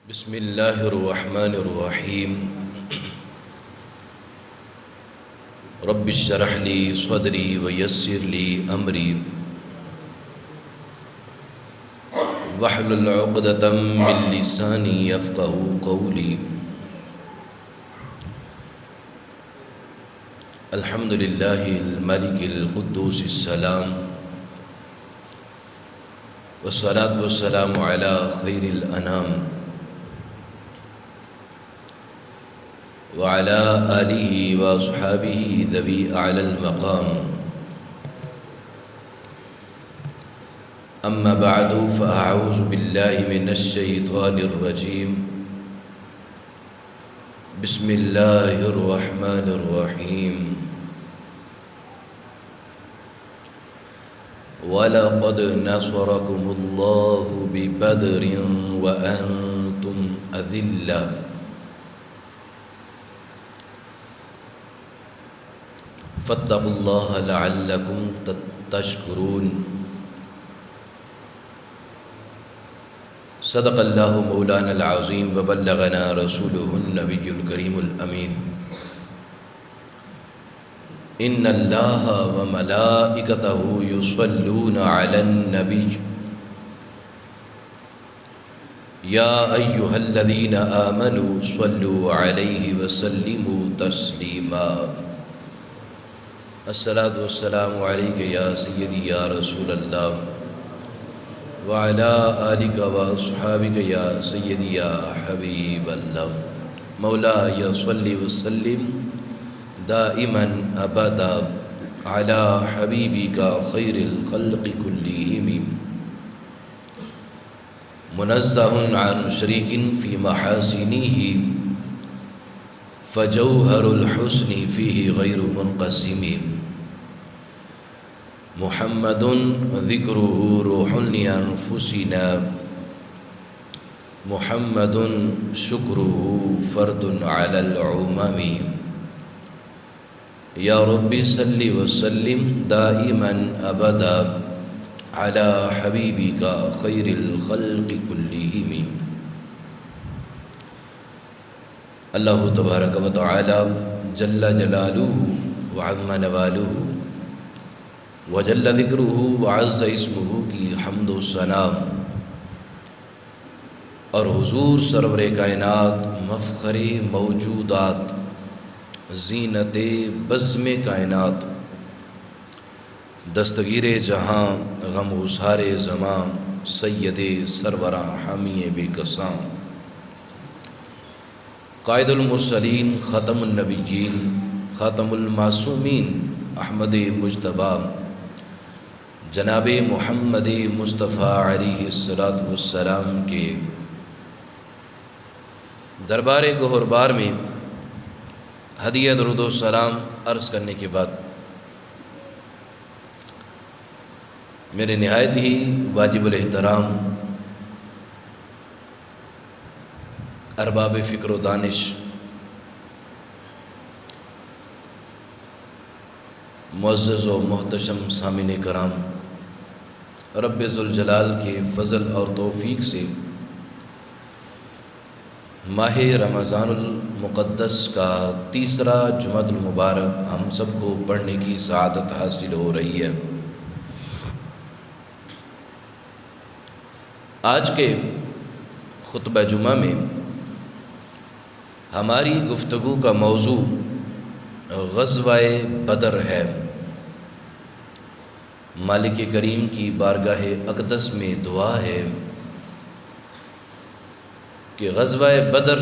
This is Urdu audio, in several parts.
بسم اللہ الرحمن الرحیم رب اشرح لی صدری ویسر لی امری واحلل عقدۃ من لسانی یفقہوا قولی۔ الحمد للہ الملک القدوس السلام والصلاة والسلام علی خیر الانام وعلى آلہ واصحابہ ذوی اعلی المقام، اما بعد فاعوذ باللہ من الشیطان الرجیم، بسم اللہ الرحمن الرحیم۔ وَلَقَدْ نَصَرَكُمُ اللَّهُ بِبَدْرٍ وَأَنْتُمْ أَذِلَّةٌ فاتقوا اللہ لعلکم تشکرون۔ صدق اللہ مولانا العظیم وبلغنا رسولہ النبی الکریم الامین۔ ان اللہ وملائکتہ یصلون علی النبی یا ایہا الذین آمنوا صلوا علیہ وسلموا تسلیما۔ الصلاۃ والسلام علیک یا سیدی یا رسول اللہ وعلی آلک واصحابک یا سیدی یا حبیب اللہ۔ مولایا صلی وسلم دائما ابدا علی حبیبک خیر الخلق کلہم، منزہ عن شریک فی محاسنہ فجوہر الحسن فیہ غیر منقسم، محمد ذکرہ روح لانفسنا، محمد شکرہ فرد علی العمم۔ یا رب صلی وسلم دائما ابدا علی حبیبک خیر الخلق کلہم۔ اللہ تبارک و تعالی جل جلالہ وعظم نوالہ وجل ذکرہ وعز اسمہ کی حمد و ثنا اور حضور سرور کائنات مفخر موجودات زینت بزم کائنات دستگیر جہاں غم گسار زماں سید سروراں حامی بے کساں قائد المرسلین ختم النبیین خاتم المعصومین احمد مجتبی جناب محمد مصطفیٰ علیہ السلام کے دربار گہربار میں ہدیہ درود و سلام عرض کرنے کے بعد میرے نہایت ہی واجب الاحترام ارباب فکر و دانش معزز و محتشم سامعین کرام، رب ذوالجلال کے فضل اور توفیق سے ماہ رمضان المقدس کا تیسرا جمعۃ المبارک ہم سب کو پڑھنے کی سعادت حاصل ہو رہی ہے۔ آج کے خطبہ جمعہ میں ہماری گفتگو کا موضوع غزوہ بدر ہے۔ مالک کریم کی بارگاہ اقدس میں دعا ہے کہ غزوہ بدر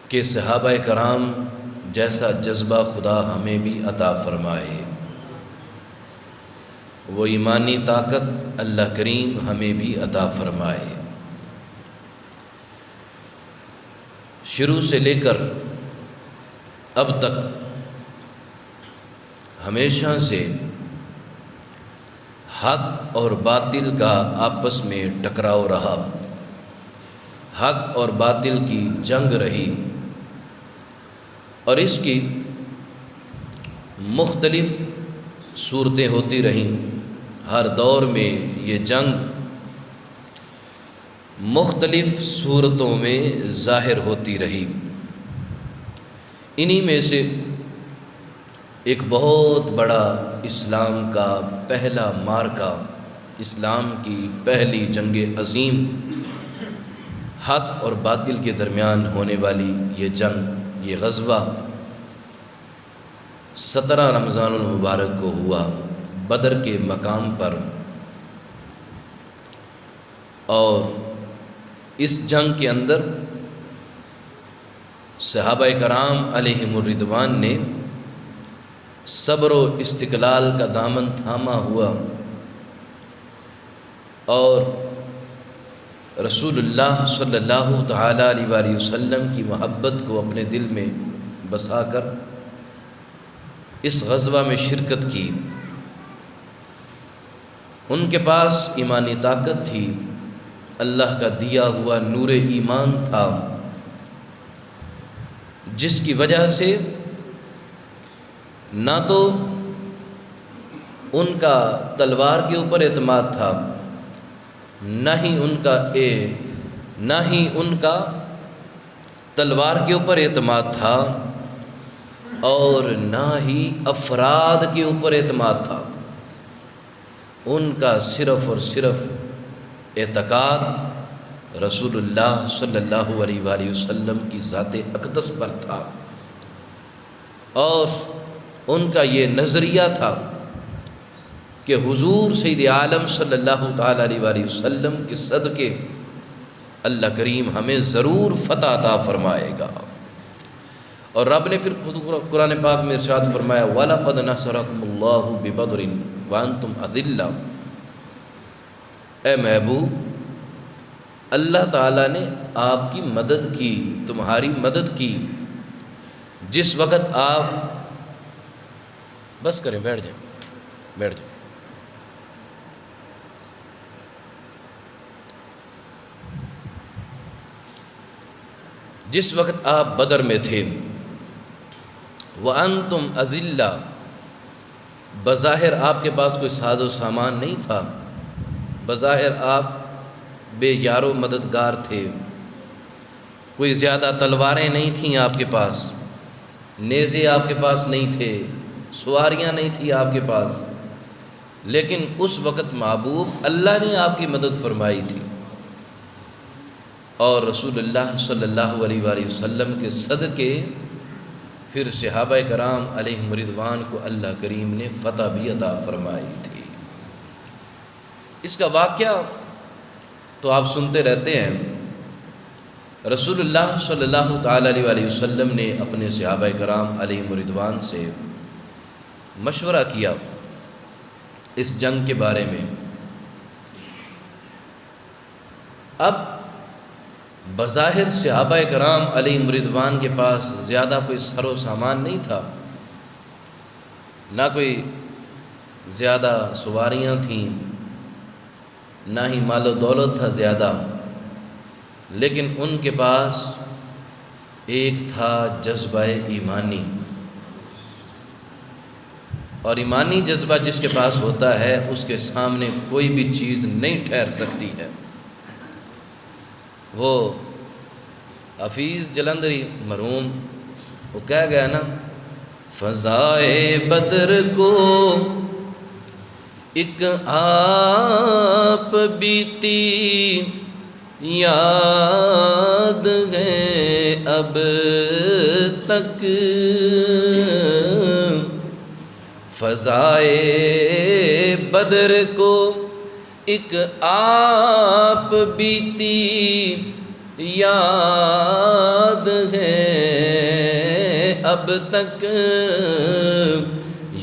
کے صحابہ کرام جیسا جذبہ خدا ہمیں بھی عطا فرمائے، وہ ایمانی طاقت اللہ کریم ہمیں بھی عطا فرمائے۔ شروع سے لے کر اب تک ہمیشہ سے حق اور باطل کا آپس میں ٹکراؤ رہا، حق اور باطل کی جنگ رہی، اور اس کی مختلف صورتیں ہوتی رہیں۔ ہر دور میں یہ جنگ مختلف صورتوں میں ظاہر ہوتی رہی۔ انہی میں سے ایک بہت بڑا اسلام کا پہلا معرکہ، اسلام کی پہلی جنگ عظیم، حق اور باطل کے درمیان ہونے والی یہ جنگ، یہ غزوہ 17 رمضان المبارک کو ہوا بدر کے مقام پر۔ اور اس جنگ کے اندر صحابہ کرام علیہم الرضوان نے صبر و استقلال کا دامن تھاما ہوا اور رسول اللہ صلی اللہ تعالیٰ علیہ وآلہ وسلم کی محبت کو اپنے دل میں بسا کر اس غزوہ میں شرکت کی۔ ان کے پاس ایمانی طاقت تھی، اللہ کا دیا ہوا نور ایمان تھا، جس کی وجہ سے نہ تو ان کا تلوار کے اوپر اعتماد تھا، نہ ہی ان کا تلوار کے اوپر اعتماد تھا، اور نہ ہی افراد کے اوپر اعتماد تھا۔ ان کا صرف اور صرف اعتقاد رسول اللہ صلی اللہ علیہ وآلہ وسلم کی ذات اقدس پر تھا، اور ان کا یہ نظریہ تھا کہ حضور سید عالم صلی اللہ تعالیٰ علیہ وآلہ وسلم کے صدقے اللہ کریم ہمیں ضرور فتح عطا فرمائے گا۔ اور رب نے پھر قرآن پاک میں ارشاد فرمایا وَلَقَدْ نَصَرَكُمُ اللَّهُ بِبَدْرٍ وَأَنْتُمْ أَذِلَّةٌ، اے محبوب، اللہ تعالیٰ نے آپ کی مدد کی، تمہاری مدد کی، جس وقت آپ بس کریں، بیٹھ جائیں۔ جس وقت آپ بدر میں تھے، وَأَنْتُمْ أَذِلَّةٌ، بظاہر آپ کے پاس کوئی ساز و سامان نہیں تھا، بظاہر آپ بے یار و مددگار تھے، کوئی زیادہ تلواریں نہیں تھیں آپ کے پاس، نیزے آپ کے پاس نہیں تھے، سواریاں نہیں تھیں آپ کے پاس، لیکن اس وقت محبوب اللہ نے آپ کی مدد فرمائی تھی، اور رسول اللہ صلی اللہ علیہ وآلہ وسلم کے صدقے پھر صحابہ کرام علیہم رضوان کو اللہ کریم نے فتح بھی عطا فرمائی تھی۔ اس کا واقعہ تو آپ سنتے رہتے ہیں۔ رسول اللہ صلی اللہ تعالیٰ علیہ وآلہ وسلم نے اپنے صحابہ کرام علیہم رضوان سے مشورہ کیا اس جنگ کے بارے میں۔ اب بظاہر صحابہ کرام علیہم رضوان کے پاس زیادہ کوئی سر و سامان نہیں تھا، نہ کوئی زیادہ سواریاں تھیں، نہ ہی مال و دولت تھا زیادہ، لیکن ان کے پاس ایک تھا جذبہ ایمانی، اور ایمانی جذبہ جس کے پاس ہوتا ہے اس کے سامنے کوئی بھی چیز نہیں ٹھہر سکتی ہے۔ وہ حفیظ جلندری مرحوم وہ کہہ گیا نا، فضائے بدر کو ایک آپ بیتی یاد ہے اب تک، فضائے بدر کو ایک آپ بیتی یاد ہے اب تک،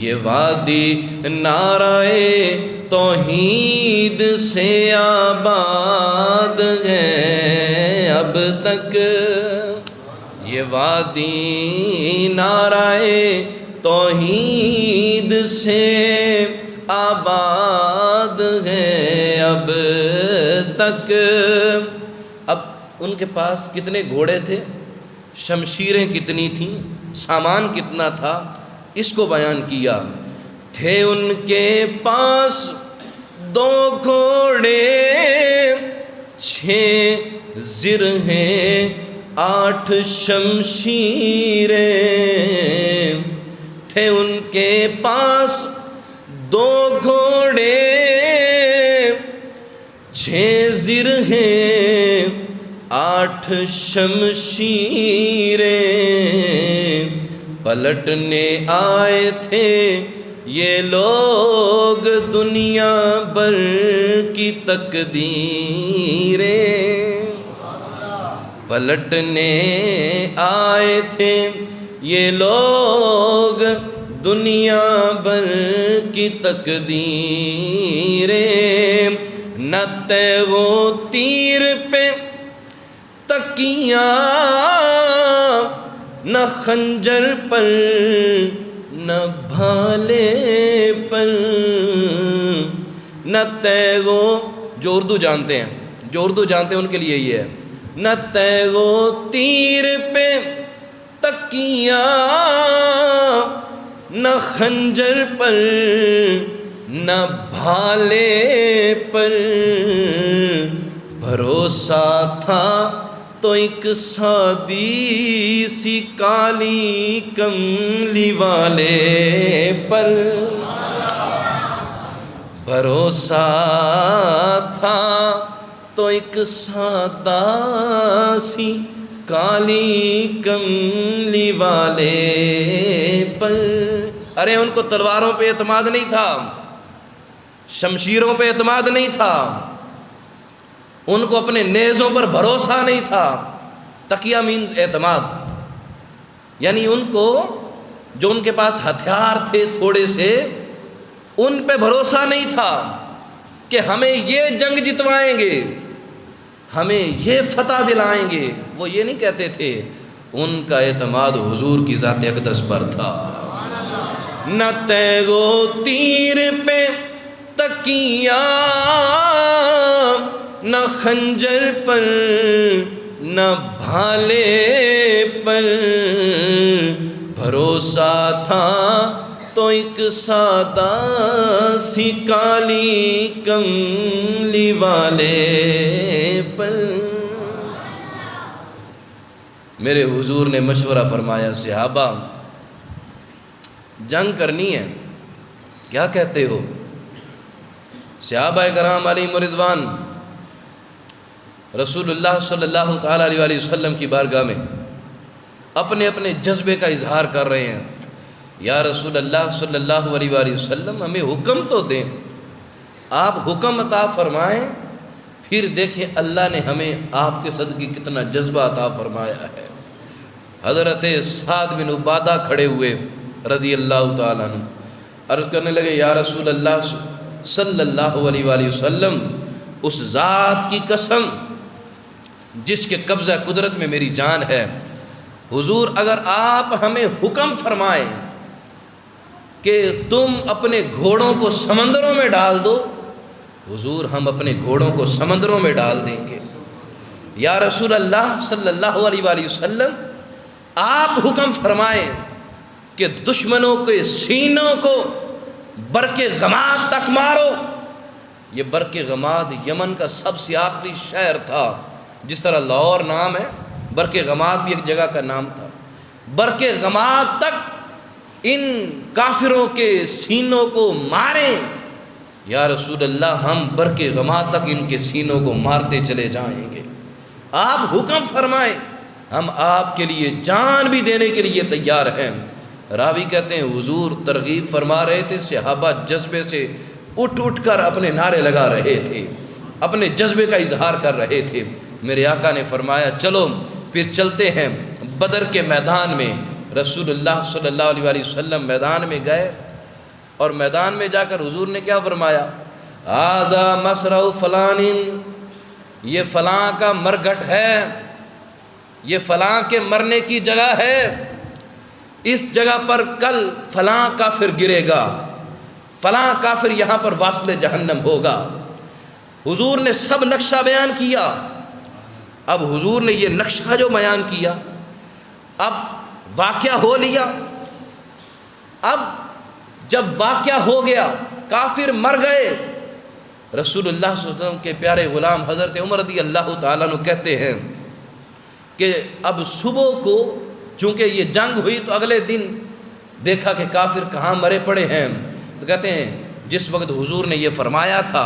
یہ وادی نعرہ توحید سے آباد ہے اب تک، یہ وادی نعرہ توحید سے آباد ہے اب تک۔ اب ان کے پاس کتنے گھوڑے تھے، شمشیریں کتنی تھیں، سامان کتنا تھا، اس کو بیان کیا۔ تھے ان کے پاس 2 گھوڑے 6 6 زر ہیں 8 شمشیریں، تھے ان کے پاس 2 گھوڑے، 6 زر ہیں 8 شمشیریں، پلٹنے آئے تھے یہ لوگ دنیا بھر کی تقدیریں، پلٹنے آئے تھے یہ لوگ دنیا بھر کی تقدیریں، نہ تیغ و تیر پہ تکیہ، نہ خنجر پر نہ بھالے پر، نہ تیغ و، جو اردو جانتے ہیں ان کے لیے یہ ہے، نہ تیغ و تیر پہ تکیہ، نہ خنجر پر نہ بھالے پر، بھروسہ تھا تو ایک سادی سی کالی کملی والے پر، بھروسہ تھا تو ایک سادہ سی کالی کملی والے پر۔ ارے ان کو تلواروں پہ اعتماد نہیں تھا، شمشیروں پہ اعتماد نہیں تھا، ان کو اپنے نیزوں پر بھروسہ نہیں تھا۔ تقیہ مینز اعتماد، یعنی ان کو جو ان کے پاس ہتھیار تھے تھوڑے سے، ان پہ بھروسہ نہیں تھا کہ ہمیں یہ جنگ جتوائیں گے، ہمیں یہ فتح دلائیں گے، وہ یہ نہیں کہتے تھے، ان کا اعتماد حضور کی ذات اقدس پر تھا۔ نہ تیغ و تیر پہ تکیہ، نہ خنجر پر نہ بھالے پر، بھروسہ تھا تو ایک سادہ سی کالی کملی والے پر۔ میرے حضور نے مشورہ فرمایا، صحابہ جنگ کرنی ہے، کیا کہتے ہو؟ صحابہ کرام علیہم رضوان رسول اللہ صلی اللہ تعالیٰ علیہ وسلم کی بارگاہ میں اپنے اپنے جذبے کا اظہار کر رہے ہیں۔ یا رسول اللہ صلی اللہ علیہ وسلم، ہمیں حکم تو دیں، آپ حکم عطا فرمائیں، پھر دیکھیں اللہ نے ہمیں آپ کے صدقے کتنا جذبہ عطا فرمایا ہے۔ حضرت سعد بن عبادہ کھڑے ہوئے رضی اللہ تعالیٰ عنہ، عرض کرنے لگے، یا رسول اللہ صلی اللہ علیہ وسلم، اس ذات کی قسم جس کے قبضہ قدرت میں میری جان ہے، حضور اگر آپ ہمیں حکم فرمائیں کہ تم اپنے گھوڑوں کو سمندروں میں ڈال دو، حضور ہم اپنے گھوڑوں کو سمندروں میں ڈال دیں گے۔ یا رسول اللہ صلی اللہ علیہ وسلم، آپ حکم فرمائیں کہ دشمنوں کے سینوں کو برق غماد تک مارو۔ یہ برق غماد یمن کا سب سے آخری شہر تھا، جس طرح لاہور نام ہے، برق غماد بھی ایک جگہ کا نام تھا۔ برق غماد تک ان کافروں کے سینوں کو ماریں۔ یا رسول اللہ، ہم برق غماد تک ان کے سینوں کو مارتے چلے جائیں گے، آپ حکم فرمائیں، ہم آپ کے لیے جان بھی دینے کے لیے تیار ہیں۔ راوی کہتے ہیں حضور ترغیب فرما رہے تھے، صحابہ جذبے سے اٹھ اٹھ کر اپنے نعرے لگا رہے تھے، اپنے جذبے کا اظہار کر رہے تھے۔ میرے آقا نے فرمایا، چلو پھر چلتے ہیں بدر کے میدان میں۔ رسول اللہ صلی اللہ علیہ وسلم میدان میں گئے، اور میدان میں جا کر حضور نے کیا فرمایا؟ ھذا مصرع فلان، یہ فلاں کا مرگھٹ ہے، یہ فلاں کے مرنے کی جگہ ہے، اس جگہ پر کل فلاں کافر گرے گا، فلاں کافر یہاں پر واصل جہنم ہوگا۔ حضور نے سب نقشہ بیان کیا۔ اب حضور نے یہ نقشہ جو بیان کیا، اب واقعہ ہو لیا۔ اب جب واقعہ ہو گیا، کافر مر گئے، رسول اللہ صلی اللہ علیہ وسلم کے پیارے غلام حضرت عمر رضی اللہ تعالیٰ عنہ کہتے ہیں کہ اب صبح کو چونکہ یہ جنگ ہوئی تو اگلے دن دیکھا کہ کافر کہاں مرے پڑے ہیں، تو کہتے ہیں جس وقت حضور نے یہ فرمایا تھا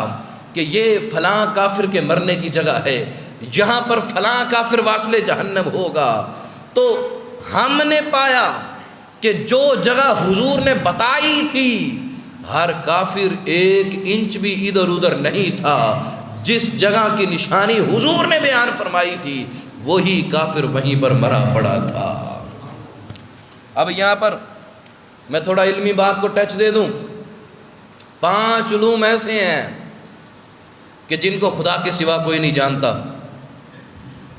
کہ یہ فلاں کافر کے مرنے کی جگہ ہے، یہاں پر فلاں کافر واصل جہنم ہوگا، تو ہم نے پایا کہ جو جگہ حضور نے بتائی تھی ہر کافر 1 انچ بھی ادھر ادھر نہیں تھا، جس جگہ کی نشانی حضور نے بیان فرمائی تھی وہی کافر وہیں پر مرا پڑا تھا۔ اب یہاں پر میں تھوڑا علمی بات کو ٹچ دے دوں۔ 5 علوم ایسے ہیں کہ جن کو خدا کے سوا کوئی نہیں جانتا،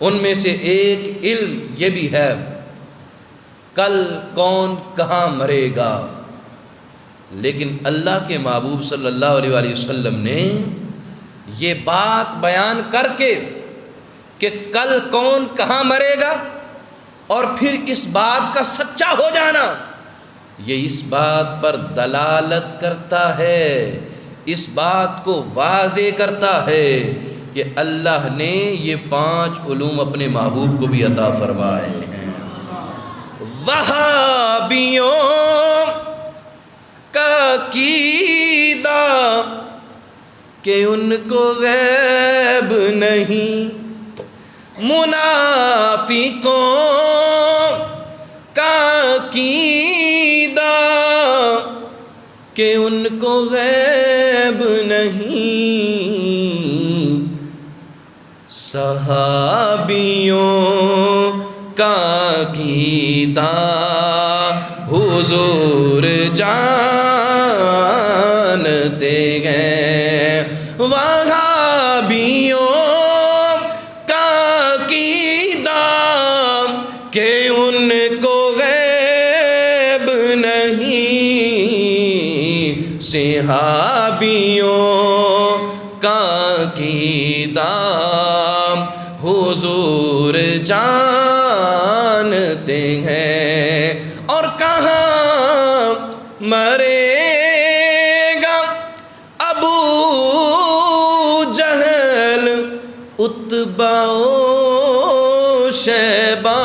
ان میں سے ایک علم یہ بھی ہے کل کون کہاں مرے گا، لیکن اللہ کے محبوب صلی اللہ علیہ وآلہ وسلم نے یہ بات بیان کر کے کہ کل کون کہاں مرے گا اور پھر اس بات کا سچا ہو جانا، یہ اس بات پر دلالت کرتا ہے، اس بات کو واضح کرتا ہے کہ اللہ نے یہ 5 علوم اپنے محبوب کو بھی عطا فرمائے ہیں۔ وہابیوں کا عقیدہ کہ ان کو غیب نہیں، منافقوں کا عقیدہ کہ ان کو غیب نہیں، صحابیوں کا عقیدہ حضور جانتے ہیں، وہابیوں کا عقیدہ کہ ان کو غیب نہیں، صحابیوں کا عقیدہ حضور جانتے ہیں۔ اور کہاں مرے گا ابو جہل، عتبہ و شیبہ،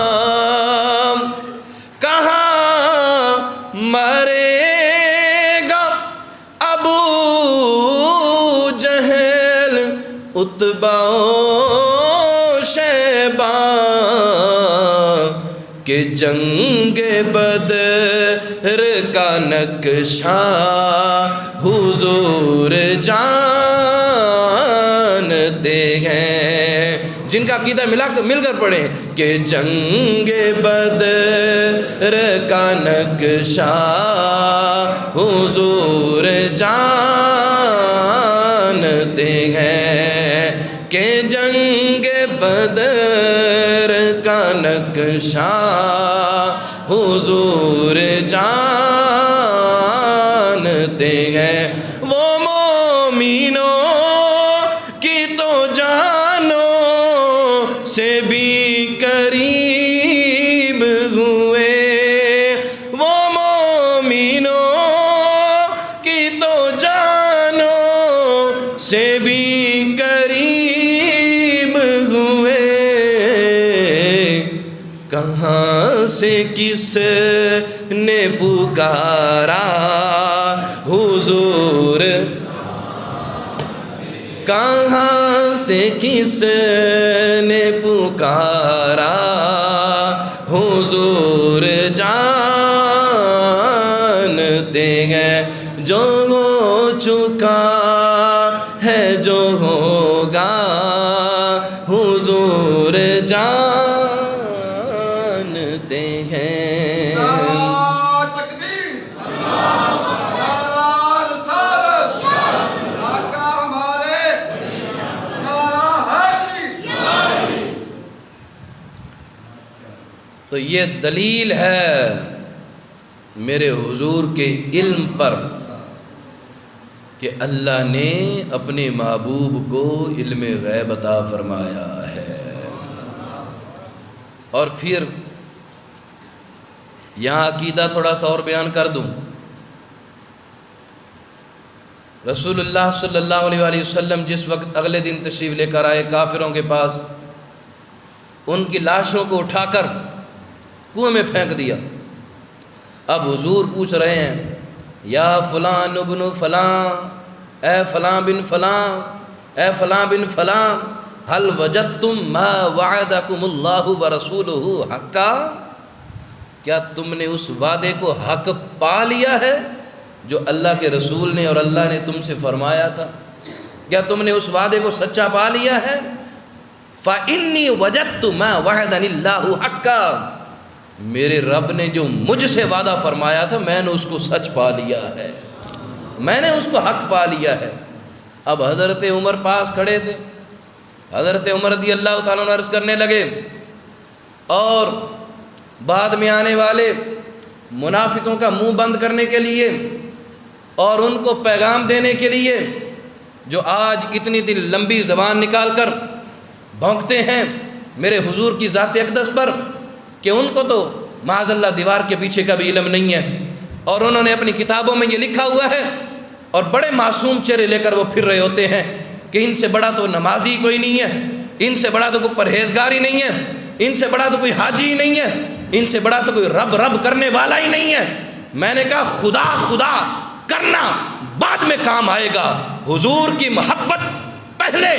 کہاں مرے گا ابو جہل، عتبہ و شیبہ، کہ جنگ بدر کا نقشہ حضور جانتے ہیں۔ جن کا عقیدہ مل کر پڑھیں کہ جنگ بدر کا نقشہ حضور جانتے ہیں، کہ جنگ بدر کا نقشہ حضور جانتے ہیں۔ وہ مومنوں کی تو جانوں سے بھی قریب ہوئے، وہ مومنوں کی تو جانوں سے بھی قریب ہوئے، کہاں سے کس نے پکارا حضور، کہاں سے کس نے پکارا حضور جانتے ہیں، جو ہو چکا ہے جو ہوگا حضور جانتے ہیں۔ تو یہ دلیل ہے میرے حضور کے علم پر کہ اللہ نے اپنے محبوب کو علم غیب عطا فرمایا ہے۔ اور پھر یہاں عقیدہ تھوڑا سا اور بیان کر دوں۔ رسول اللہ صلی اللہ علیہ وآلہ وسلم جس وقت اگلے دن تشریف لے کر آئے کافروں کے پاس، ان کی لاشوں کو اٹھا کر کنویں میں پھینک دیا۔ اب حضور پوچھ رہے ہیں یا فلان ابن فلاں، اے فلاں بن فلاں، اے فلاں بن فلاں، هل وجدتم ما وعدکم اللہ ورسولہ حقا، کیا تم نے اس وعدے کو حق پا لیا ہے جو اللہ کے رسول نے اور اللہ نے تم سے فرمایا تھا؟ کیا تم نے اس وعدے کو سچا پا لیا ہے؟ فَإِنِّي وَجَدْتُ مَا وَعَدَنِ اللَّهُ حَقًّا، میرے رب نے جو مجھ سے وعدہ فرمایا تھا میں نے اس کو سچ پا لیا ہے، میں نے اس کو حق پا لیا ہے۔ اب حضرت عمر پاس کھڑے تھے، حضرت عمر رضی اللہ تعالیٰ عنہ عرض کرنے لگے، اور بعد میں آنے والے منافقوں کا منہ بند کرنے کے لیے اور ان کو پیغام دینے کے لیے جو آج اتنی دن لمبی زبان نکال کر بھونکتے ہیں میرے حضور کی ذات اقدس پر کہ ان کو تو معاذ اللہ دیوار کے پیچھے کا بھی علم نہیں ہے، اور انہوں نے اپنی کتابوں میں یہ لکھا ہوا ہے اور بڑے معصوم چہرے لے کر وہ پھر رہے ہوتے ہیں کہ ان سے بڑا تو نمازی کوئی نہیں ہے، ان سے بڑا تو کوئی پرہیزگار ہی نہیں ہے، ان سے بڑا تو کوئی حاجی ہی نہیں ہے، ان سے بڑا تو کوئی رب رب کرنے والا ہی نہیں ہے۔ میں نے کہا خدا خدا کرنا بعد میں کام آئے گا، حضور کی محبت پہلے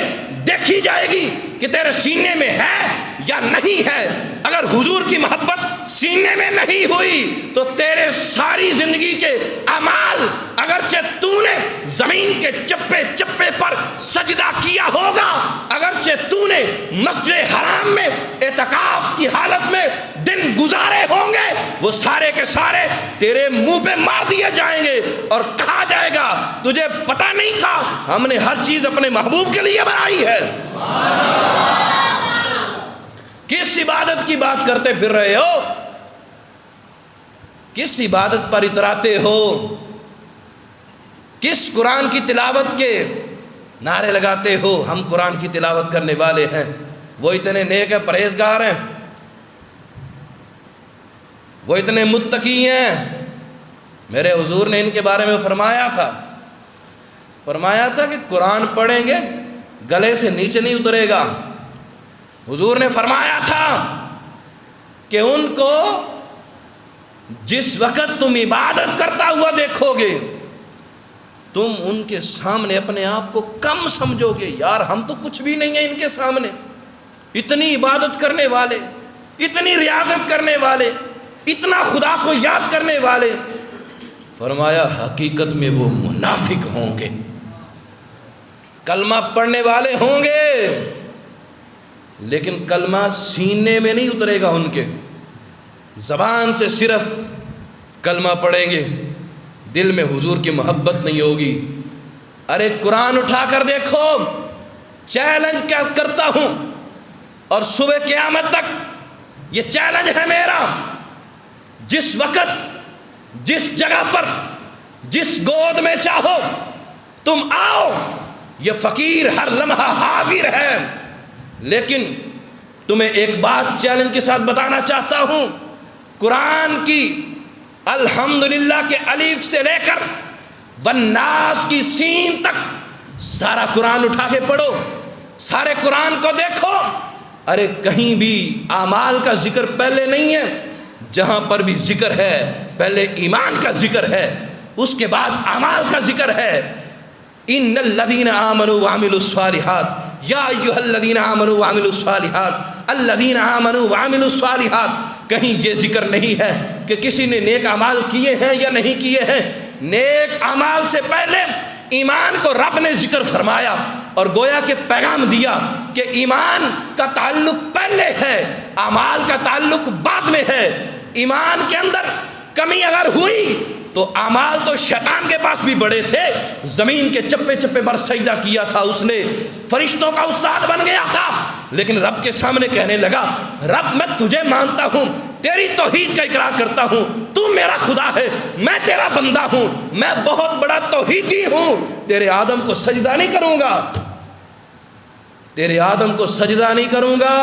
دیکھی جائے گی کہ تیرے سینے میں ہے یا نہیں ہے۔ اگر حضور کی محبت سینے میں نہیں ہوئی تو تیرے ساری زندگی کے اعمال، اگرچہ تو نے زمین کے چپے چپے پر سجدہ کیا ہوگا، اگرچہ تو نے مسجد حرام میں اعتکاف کی حالت میں دن گزارے ہوں گے، وہ سارے کے سارے تیرے منہ پہ مار دیے جائیں گے اور کہا جائے گا تجھے پتہ نہیں تھا ہم نے ہر چیز اپنے محبوب کے لیے بنائی ہے۔ کس عبادت کی بات کرتے پھر رہے ہو؟ کس عبادت پر اتراتے ہو؟ کس قرآن کی تلاوت کے نعرے لگاتے ہو؟ ہم قرآن کی تلاوت کرنے والے ہیں، وہ اتنے نیک ہیں، پرہیزگار ہیں، وہ اتنے متقی ہیں۔ میرے حضور نے ان کے بارے میں فرمایا تھا کہ قرآن پڑھیں گے گلے سے نیچے نہیں اترے گا۔ حضور نے فرمایا تھا کہ ان کو جس وقت تم عبادت کرتا ہوا دیکھو گے تم ان کے سامنے اپنے آپ کو کم سمجھو گے، یار ہم تو کچھ بھی نہیں ہیں ان کے سامنے، اتنی عبادت کرنے والے، اتنی ریاضت کرنے والے، اتنا خدا کو یاد کرنے والے۔ فرمایا حقیقت میں وہ منافق ہوں گے، کلمہ پڑھنے والے ہوں گے، لیکن کلمہ سینے میں نہیں اترے گا، ان کے زبان سے صرف کلمہ پڑھیں گے، دل میں حضور کی محبت نہیں ہوگی۔ ارے قرآن اٹھا کر دیکھو، چیلنج کیا کرتا ہوں، اور صبح قیامت تک یہ چیلنج ہے میرا، جس وقت جس جگہ پر جس گود میں چاہو تم آؤ، یہ فقیر ہر لمحہ حاضر ہے، لیکن تمہیں ایک بات چیلنج کے ساتھ بتانا چاہتا ہوں، قرآن کی الحمدللہ کے الف سے لے کر والناس کی سین تک سارا قرآن اٹھا کے پڑھو، سارے قرآن کو دیکھو، ارے کہیں بھی اعمال کا ذکر پہلے نہیں ہے، جہاں پر بھی ذکر ہے پہلے ایمان کا ذکر ہے، اس کے بعد اعمال کا ذکر ہے۔ ان الذین آمنوا وعملوا الصالحات یا ایھا الذین آمنوا وعملوا الصالحات الذین آمنوا وعملوا الصالحات، کہیں یہ ذکر نہیں ہے کہ کسی نے نیک اعمال کیے ہیں یا نہیں کیے ہیں، نیک اعمال سے پہلے ایمان کو رب نے ذکر فرمایا اور گویا کہ پیغام دیا کہ ایمان کا تعلق پہلے ہے، اعمال کا تعلق بعد میں ہے۔ ایمان کے اندر کمی اگر ہوئی تو اعمال تو شیطان کے پاس بھی بڑے تھے، زمین کے چپے چپے پر سجدہ کیا تھا اس نے، فرشتوں کا استاد بن گیا تھا، لیکن رب کے سامنے کہنے لگا رب میں تجھے مانتا ہوں، تیری توحید کا اقرار کرتا ہوں، تو میرا خدا ہے، میں تیرا بندہ ہوں، میں بہت بڑا توحیدی ہوں، تیرے آدم کو سجدہ نہیں کروں گا، تیرے آدم کو سجدہ نہیں کروں گا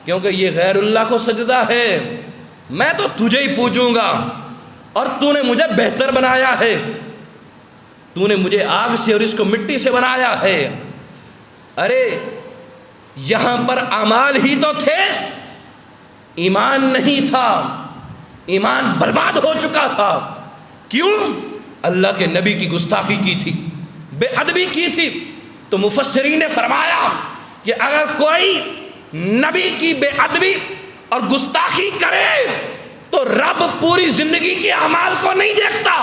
کیونکہ یہ غیر اللہ کو سجدہ ہے، میں تو تجھے ہی پوجوں گا اور تو نے مجھے بہتر بنایا ہے۔ تو نے مجھے آگ سے اور اس کو مٹی سے بنایا ہے۔ ارے یہاں پر اعمال ہی تو تھے، ایمان نہیں تھا، ایمان برباد ہو چکا تھا۔ کیوں؟ اللہ کے نبی کی گستاخی کی تھی، بے ادبی کی تھی۔ تو مفسرین نے فرمایا کہ اگر کوئی نبی کی بے ادبی اور گستاخی کرے تو رب پوری زندگی کے اعمال کو نہیں دیکھتا۔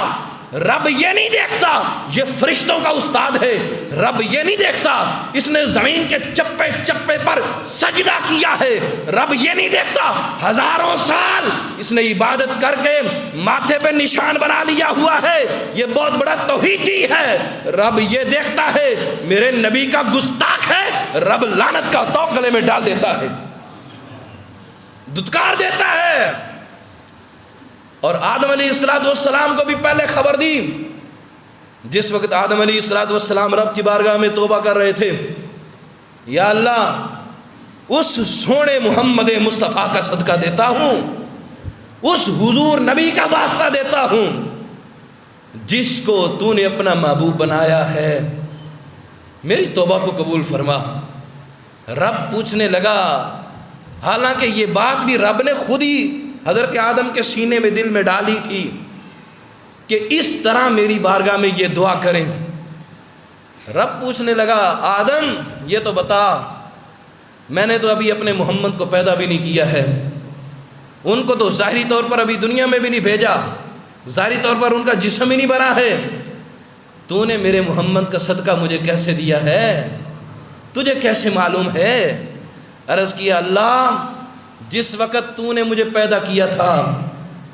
رب یہ نہیں دیکھتا یہ فرشتوں کا استاد ہے، رب یہ نہیں دیکھتا اس نے زمین کے چپے چپے پر سجدہ کیا ہے، رب یہ نہیں دیکھتا ہزاروں سال اس نے عبادت کر کے ماتھے پہ نشان بنا لیا ہوا ہے، یہ بہت بڑا توحیدی ہے۔ رب یہ دیکھتا ہے میرے نبی کا گستاخ ہے، رب لعنت کا توق گلے میں ڈال دیتا ہے، دھتکار دیتا ہے۔ اور آدم علیہ السلام کو بھی پہلے خبر دی، جس وقت آدم علیہ السلام رب کی بارگاہ میں توبہ کر رہے تھے، یا اللہ اس سونے محمد مصطفیٰ کا صدقہ دیتا ہوں، اس حضور نبی کا واسطہ دیتا ہوں جس کو تو نے اپنا محبوب بنایا ہے، میری توبہ کو قبول فرما۔ رب پوچھنے لگا، حالانکہ یہ بات بھی رب نے خود ہی حضرت آدم کے سینے میں دل میں ڈالی تھی کہ اس طرح میری بارگاہ میں یہ دعا کریں۔ رب پوچھنے لگا، آدم یہ تو بتا، میں نے تو ابھی اپنے محمد کو پیدا بھی نہیں کیا ہے، ان کو تو ظاہری طور پر ابھی دنیا میں بھی نہیں بھیجا، ظاہری طور پر ان کا جسم ہی نہیں بنا ہے، تو نے میرے محمد کا صدقہ مجھے کیسے دیا ہے، تجھے کیسے معلوم ہے؟ عرض کیا، اللہ جس وقت تو نے مجھے پیدا کیا تھا،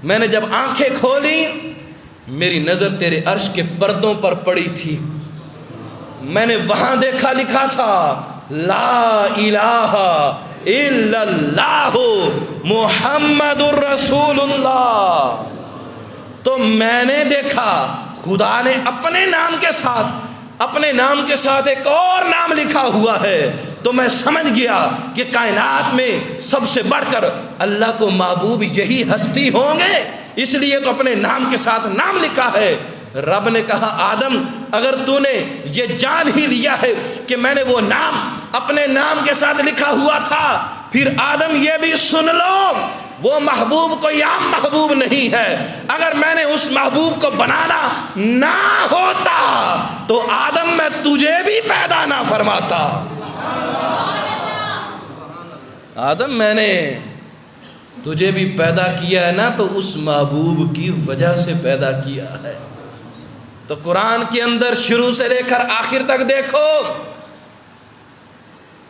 میں نے جب آنکھیں کھولی میری نظر تیرے عرش کے پردوں پر پڑی تھی، میں نے وہاں دیکھا لکھا تھا لا الہ الا اللہ محمد الرسول اللہ، تو میں نے دیکھا خدا نے اپنے نام کے ساتھ ایک اور نام لکھا ہوا ہے، تو میں سمجھ گیا کہ کائنات میں سب سے بڑھ کر اللہ کو محبوب یہی ہستی ہوں گے، اس لیے تو اپنے نام کے ساتھ نام لکھا ہے۔ رب نے کہا، آدم اگر تو نے یہ جان ہی لیا ہے کہ میں نے وہ نام اپنے نام کے ساتھ لکھا ہوا تھا، پھر آدم یہ بھی سن لو وہ محبوب کوئی عام محبوب نہیں ہے، اگر میں نے اس محبوب کو بنانا نہ ہوتا تو آدم میں تجھے بھی پیدا نہ فرماتا۔ آدم میں نے تجھے بھی پیدا کیا ہے نا تو اس محبوب کی وجہ سے پیدا کیا ہے۔ تو قرآن کے اندر شروع سے لے کر آخر تک دیکھو،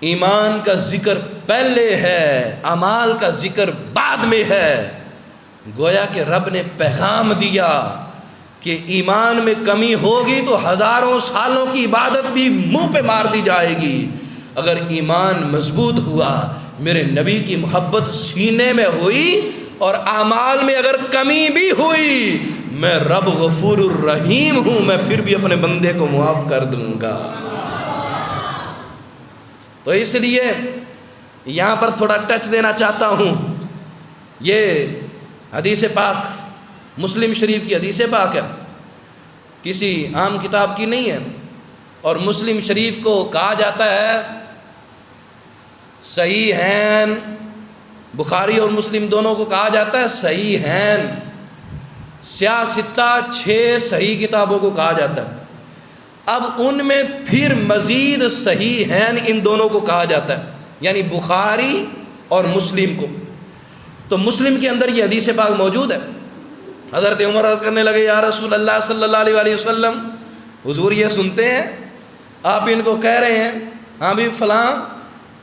ایمان کا ذکر پہلے ہے، اعمال کا ذکر بعد میں ہے۔ گویا کہ رب نے پیغام دیا کہ ایمان میں کمی ہوگی تو ہزاروں سالوں کی عبادت بھی منہ پہ مار دی جائے گی، اگر ایمان مضبوط ہوا، میرے نبی کی محبت سینے میں ہوئی اور اعمال میں اگر کمی بھی ہوئی، میں رب غفور الرحیم ہوں، میں پھر بھی اپنے بندے کو معاف کر دوں گا۔ تو اس لیے یہاں پر تھوڑا ٹچ دینا چاہتا ہوں، یہ حدیث پاک مسلم شریف کی حدیث پاک ہے، کسی عام کتاب کی نہیں ہے، اور مسلم شریف کو کہا جاتا ہے صحیحین، بخاری اور مسلم دونوں کو کہا جاتا ہے صحیحین، سیاہ ستہ 6 صحیح کتابوں کو کہا جاتا ہے۔ اب ان میں پھر مزید صحیحین ان دونوں کو کہا جاتا ہے، یعنی بخاری اور مسلم کو۔ تو مسلم کے اندر یہ حدیث پاک موجود ہے۔ حضرت عمر عرض کرنے لگے، یا رسول اللہ صلی اللہ علیہ وسلم، حضور یہ سنتے ہیں آپ ان کو کہہ رہے ہیں ہاں بھی فلاں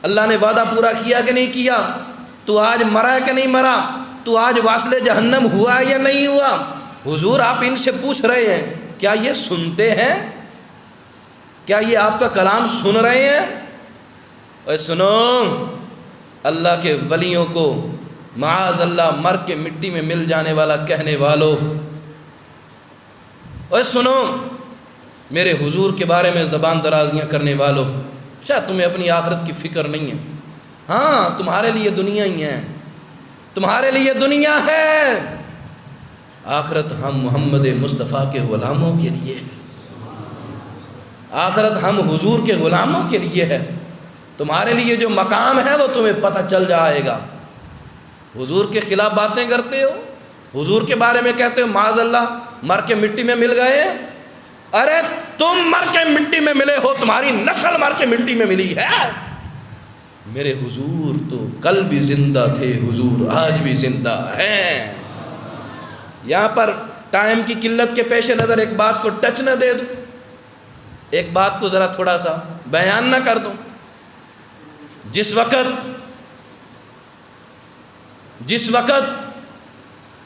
اللہ نے وعدہ پورا کیا کہ نہیں کیا، تو آج مرا ہے کہ نہیں مرا، تو آج واصل جہنم ہوا یا نہیں ہوا، حضور آپ ان سے پوچھ رہے ہیں کیا یہ سنتے ہیں، کیا یہ آپ کا کلام سن رہے ہیں؟ اے سنو، اللہ کے ولیوں کو معاذ اللہ مر کے مٹی میں مل جانے والا کہنے والوں، اے سنو میرے حضور کے بارے میں زبان درازیاں کرنے والوں، شاید تمہیں اپنی آخرت کی فکر نہیں ہے، ہاں تمہارے لیے دنیا ہی ہے، تمہارے لیے دنیا ہے، آخرت ہم محمد مصطفیٰ کے غلاموں کے لیے۔ آخرت ہم حضور کے غلاموں کے لیے ہے، تمہارے لیے جو مقام ہے وہ تمہیں پتہ چل جائے گا۔ حضور کے خلاف باتیں کرتے ہو، حضور کے بارے میں کہتے ہو معاذ اللہ مر کے مٹی میں مل گئے، ارے تم مر کے مٹی میں ملے ہو، تمہاری نسل مر کے مٹی میں ملی ہے۔ میرے حضور تو کل بھی زندہ تھے، حضور آج بھی زندہ ہیں۔ یہاں پر ٹائم کی قلت کے پیش نظر ایک بات کو ٹچ نہ دے دوں، ایک بات کو ذرا تھوڑا سا بیان نہ کر دوں۔ جس وقت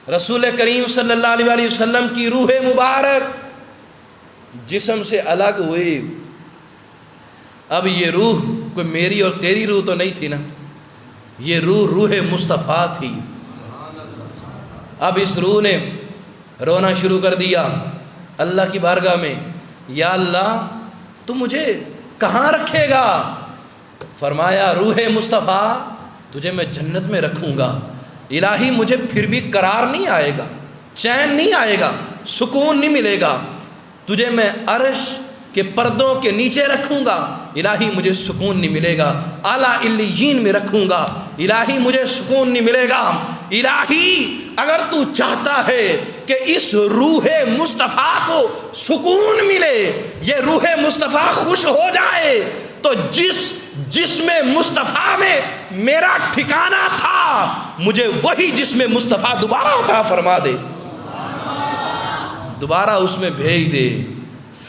رسول کریم صلی اللہ علیہ وآلہ وسلم کی روح مبارک جسم سے الگ ہوئی، اب یہ روح کوئی میری اور تیری روح تو نہیں تھی نا، یہ روح مصطفیٰ تھی۔ اب اس روح نے رونا شروع کر دیا اللہ کی بارگاہ میں، یا اللہ تو مجھے کہاں رکھے گا؟ فرمایا روح مصطفیٰ تجھے میں جنت میں رکھوں گا، الہی مجھے پھر بھی قرار نہیں آئے گا، چین نہیں آئے گا، سکون نہیں ملے گا، تجھے میں عرش کے پردوں کے نیچے رکھوں گا، الہی مجھے سکون نہیں ملے گا، اعلیٰ علیین میں رکھوں گا، الہی مجھے سکون نہیں ملے گا۔ الہی اگر تو چاہتا ہے کہ اس روح مصطفیٰ کو سکون ملے، یہ روح مصطفیٰ خوش ہو جائے، تو جس جسم مصطفیٰ میں میرا ٹھکانہ تھا مجھے وہی جسم مصطفیٰ دوبارہ عطا فرما دے، دوبارہ اس میں بھیج دے۔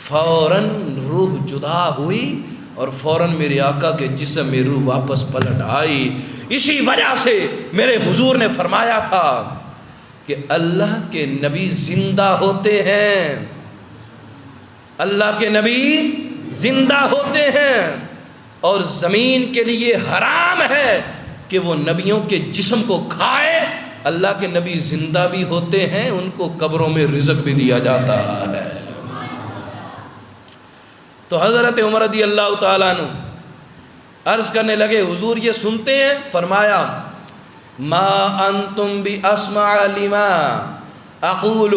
فوراً روح جدا ہوئی اور فوراً میرے آقا کے جسم میں روح واپس پلٹ آئی۔ اسی وجہ سے میرے حضور نے فرمایا تھا کہ اللہ کے نبی زندہ ہوتے ہیں، اللہ کے نبی زندہ ہوتے ہیں، اور زمین کے لیے حرام ہے کہ وہ نبیوں کے جسم کو کھائے۔ اللہ کے نبی زندہ بھی ہوتے ہیں، ان کو قبروں میں رزق بھی دیا جاتا ہے۔ تو حضرت عمر رضی اللہ تعالیٰ عنہ عرض کرنے لگے حضور یہ سنتے ہیں؟ فرمایا ما انتم باسمع لما اقول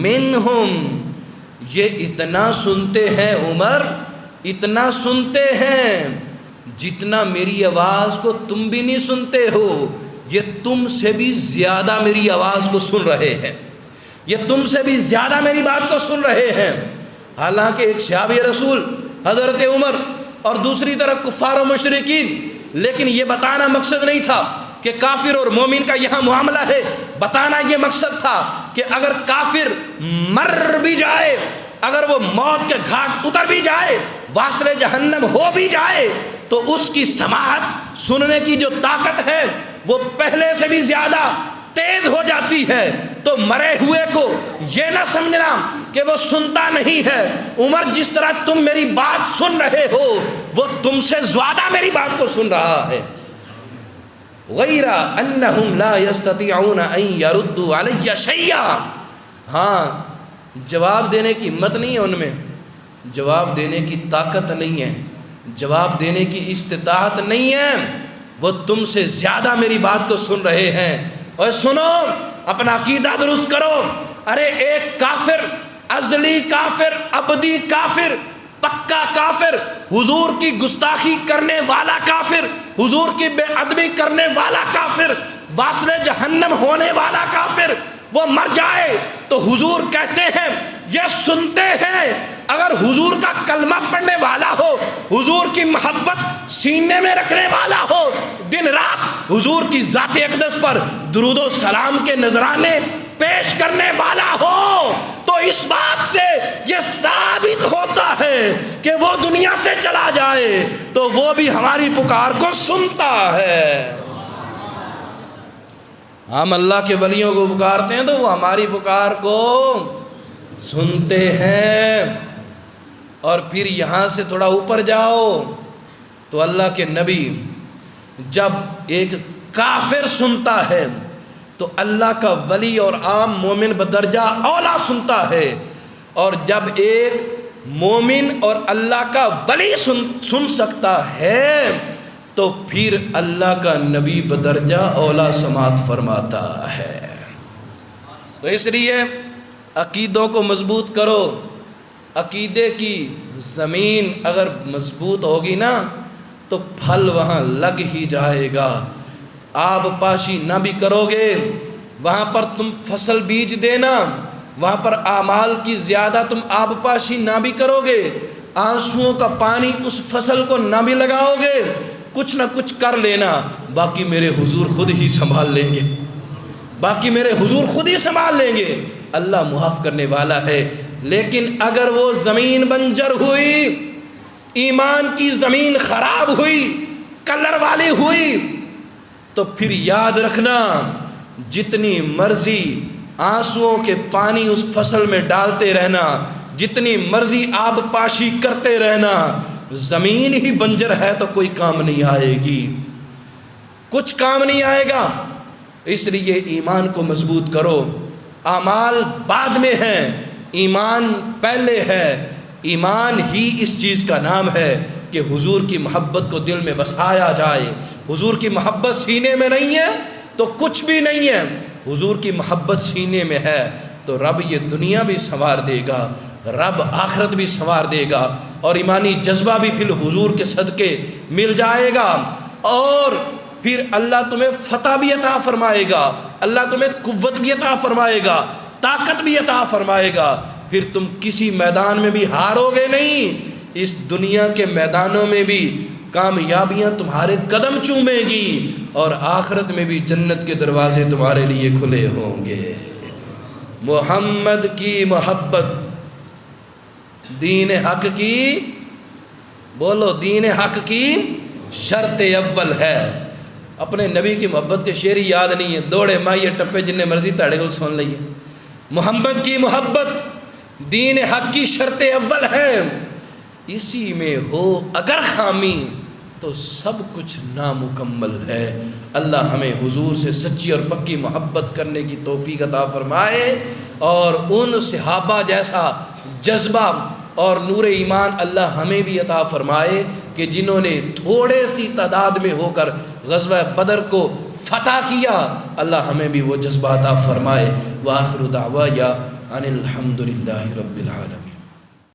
منہم، یہ اتنا سنتے ہیں عمر، اتنا سنتے ہیں جتنا میری آواز کو تم بھی نہیں سنتے ہو، یہ تم سے بھی زیادہ میری آواز کو سن رہے ہیں، یہ تم سے بھی زیادہ میری بات کو سن رہے ہیں۔ حالانکہ ایک صحابی رسول حضرت عمر اور دوسری طرف کفار و مشرکین، لیکن یہ بتانا مقصد نہیں تھا کہ کافر اور مومن کا یہاں معاملہ ہے، بتانا یہ مقصد تھا کہ اگر کافر مر بھی جائے، اگر وہ موت کے گھاٹ اتر بھی جائے، واصل جہنم ہو بھی جائے، تو اس کی سماعت سننے کی جو طاقت ہے وہ پہلے سے بھی زیادہ تیز ہو جاتی ہے۔ تو مرے ہوئے کو یہ نہ سمجھنا کہ وہ سنتا نہیں ہے، عمر جس طرح تم میری بات سن رہے ہو وہ تم سے زیادہ میری بات کو سن رہا ہے۔ غیر انہم لا یستطیعون ان یردوا علی شیئا، ہاں جواب دینے کی ہمت نہیں ہے ان میں، جواب دینے کی طاقت نہیں ہے، جواب دینے کی استطاعت نہیں ہے، وہ تم سے زیادہ میری بات کو سن رہے ہیں۔ اور سنو، اپنا عقیدہ درست کرو۔ ارے ایک کافر، ازلی کافر، ابدی کافر، پکا کافر، حضور کی گستاخی کرنے والا کافر، حضور کی بے ادبی کرنے والا کافر، واصل جہنم ہونے والا کافر، وہ مر جائے تو حضور کہتے ہیں یہ سنتے ہیں، اگر حضور کا کلمہ پڑھنے والا ہو، حضور کی محبت سینے میں رکھنے والا ہو، دن رات حضور کی ذات اقدس پر درود و سلام کے نذرانے پیش کرنے والا ہو، تو اس بات سے یہ ثابت ہوتا ہے کہ وہ دنیا سے چلا جائے تو وہ بھی ہماری پکار کو سنتا ہے۔ ہم اللہ کے ولیوں کو پکارتے ہیں تو وہ ہماری پکار کو سنتے ہیں۔ اور پھر یہاں سے تھوڑا اوپر جاؤ تو اللہ کے نبی جب ایک کافر سنتا ہے تو اللہ کا ولی اور عام مومن بدرجہ اولا سنتا ہے، اور جب ایک مومن اور اللہ کا ولی سن سکتا ہے تو پھر اللہ کا نبی بدرجہ اولا سماعت فرماتا ہے۔ تو اس لیے عقیدوں کو مضبوط کرو، عقیدے کی زمین اگر مضبوط ہوگی نا تو پھل وہاں لگ ہی جائے گا. آب پاشی نہ بھی کرو گے وہاں پر تم فصل بیج دینا، وہاں پر اعمال کی زیادہ تم آب پاشی نہ بھی کرو گے، آنسوؤں کا پانی اس فصل کو نہ بھی لگاؤ گے، کچھ نہ کچھ کر لینا، باقی میرے حضور خود ہی سنبھال لیں گے، باقی میرے حضور خود ہی سنبھال لیں گے. اللہ معاف کرنے والا ہے. لیکن اگر وہ زمین بنجر ہوئی، ایمان کی زمین خراب ہوئی، کلر والی ہوئی، تو پھر یاد رکھنا جتنی مرضی آنسوؤں کے پانی اس فصل میں ڈالتے رہنا، جتنی مرضی آب پاشی کرتے رہنا، زمین ہی بنجر ہے تو کوئی کام نہیں آئے گی، کچھ کام نہیں آئے گا. اس لیے ایمان کو مضبوط کرو. اعمال بعد میں ہیں، ایمان پہلے ہے. ایمان ہی اس چیز کا نام ہے کہ حضور کی محبت کو دل میں بسایا جائے. حضور کی محبت سینے میں نہیں ہے تو کچھ بھی نہیں ہے. حضور کی محبت سینے میں ہے تو رب یہ دنیا بھی سنوار دے گا، رب آخرت بھی سنوار دے گا، اور ایمانی جذبہ بھی پھر حضور کے صدقے مل جائے گا. اور پھر اللہ تمہیں فتح بھی عطا فرمائے گا، اللہ تمہیں قوت بھی عطا فرمائے گا، طاقت بھی عطا فرمائے گا. پھر تم کسی میدان میں بھی ہارو گے نہیں، اس دنیا کے میدانوں میں بھی کامیابیاں تمہارے قدم چومے گی، اور آخرت میں بھی جنت کے دروازے تمہارے لیے کھلے ہوں گے. محمد کی محبت دین حق کی، بولو، دین حق کی شرط اول ہے. اپنے نبی کی محبت کے شعر ہی یاد نہیں ہے، دوڑے مائیے ٹپے جن مرضی تاڑے کو سن لئیے. محمد کی محبت دین حق کی شرط اول ہے. اسی میں ہو اگر خامی تو سب کچھ نامکمل ہے. اللہ ہمیں حضور سے سچی اور پکی محبت کرنے کی توفیق عطا فرمائے، اور ان صحابہ جیسا جذبہ اور نور ایمان اللہ ہمیں بھی عطا فرمائے کہ جنہوں نے تھوڑے سی تعداد میں ہو کر غزوہ بدر کو فتح کیا. اللہ ہمیں بھی وہ جذبہ عطا فرمائے. وآخر دعوایا ان الحمد للہ رب العالمین.